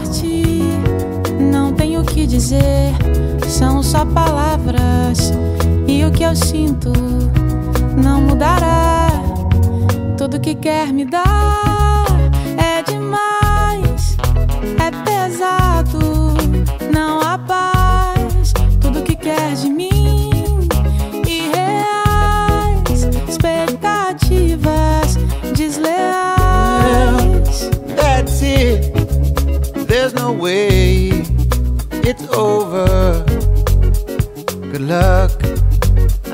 parte, não tenho o que dizer, são só palavras. E o que eu sinto não mudará. Tudo que quer me dar é demais, é pesado, não há paz. Tudo que quer de mim, irreais, expectativas desleais. That's it, there's no way, it's over. Good luck,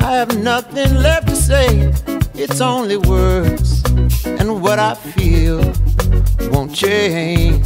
I have nothing left to say. It's only words, and what I feel won't change.